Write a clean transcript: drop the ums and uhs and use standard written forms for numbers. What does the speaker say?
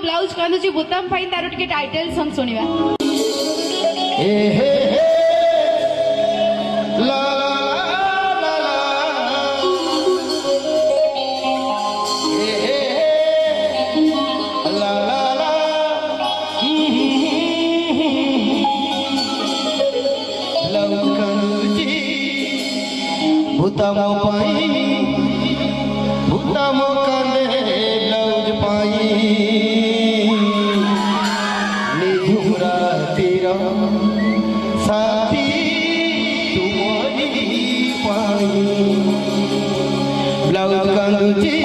blouse कांदुची बुताम पाई तारो टिके title song सुनिबा ए हे ला ला ला ए हे ला ला ला blouse कांदुची बुताम पाई बुताम कांदे blouse पाई साथी तुम्हारी पाई ब्लाउज कांदुची